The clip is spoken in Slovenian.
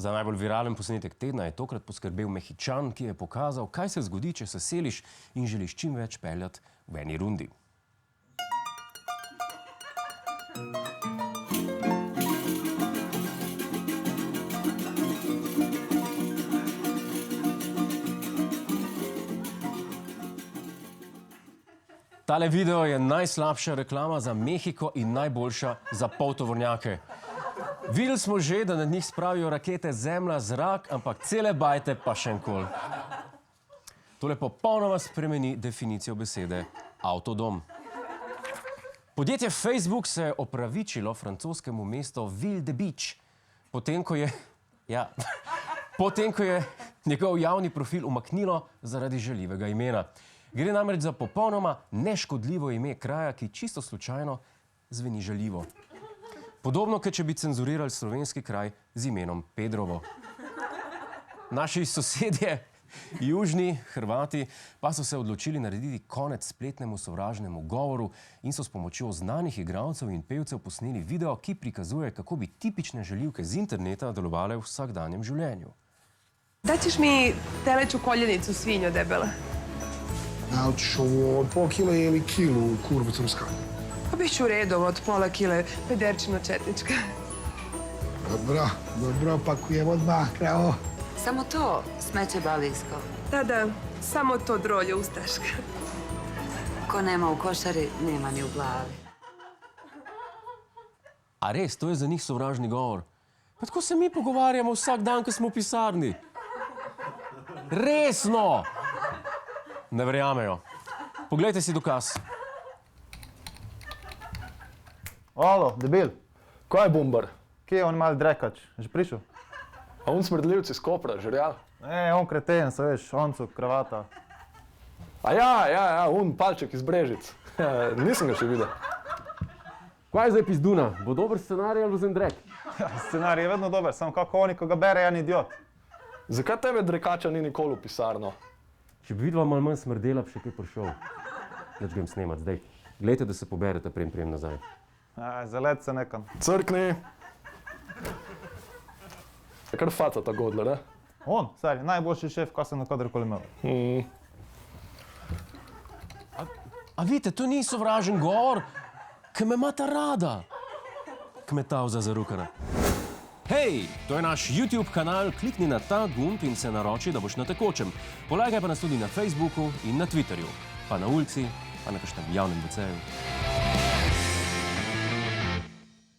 Za najbolj viralen posnetek tedna je tokrat poskrbel Mehičan, ki je pokazal, kaj se zgodi, če se seliš in želiš čim več peljati v eni rundi. Tale video je najslabša reklama za Mehiko in najboljša za poltovornjake. Videli smo že, da nad njih spravijo rakete Zemlja, zrak, ampak cele bajte pa še enkoli. Tole popolnoma spremeni definicijo besede avtodom. Podjetje Facebook se je opravičilo francoskemu mestu Ville de Biche, potem ko je njegov javni profil umaknilo zaradi žaljivega imena. Gre namreč za popolnoma neškodljivo ime kraja, ki čisto slučajno zveni žaljivo. Podobno, kot če bi cenzurirali slovenski kraj z imenom Pedrovo. Naši sosedje, južni Hrvati, pa so se odločili narediti konec spletnemu sovražnemu govoru in so s pomočjo znanih igralcev in pevcev posneli video, ki prikazuje, kako bi tipične žaljivke z interneta delovale v vsakdanjem življenju. Daćeš mi teleću koljenicu svinjo debela? Naočiš ovo od pola kile ili kilu kurvu crska? Pa bih ću u redu od pola kile, pederčino četnička. Dobro, pakujem odmah, kravo. Samo to, smeće balisko. Da, samo to drolje ustaška. Ko nema u košari, nema ni u glavi. A res, to je za njih sovražni govor. Pa tako se mi pogovarjamo vsak dan, ko smo v pisarni. Resno! Ne verjamejo. Poglejte si dokaz. Alo, debil. Kaj je bombar? Kje je on mal drekač? Že prišel? A on smrdljivci iz Kopra, žerjal? On kreten, se veš, oncu, kravata. A ja, on palček iz Brežic. Nisem ga še videl. Kaj je zdaj pizduna? Bo dober scenarij ali vzem drek? Scenarij je vedno dober, samo kako oni, ko ga bere, je idiot. Zakaj tebe drekača ni nikoli v pisarno? Če bi vidva malo manj smrdela, bi še kaj prišel. Neč grem snemat zdaj. Glejte, da se poberete, prijem nazaj. Zalet se nekam. Crkni. Je kar faca ta Godler, ne? On, stari, najboljši šef, ko sem kadarkoli imel. A vidite, to ni sovražen govor, ki me imata rada. Kmetavza zarukana. Hej, to je naš YouTube kanal, klikni na ta gumb in se naroči, da boš na tekočem. Polajkaj pa nas tudi na Facebooku in na Twitterju, pa na ulici, pa na kakšnem javnem WC-ju.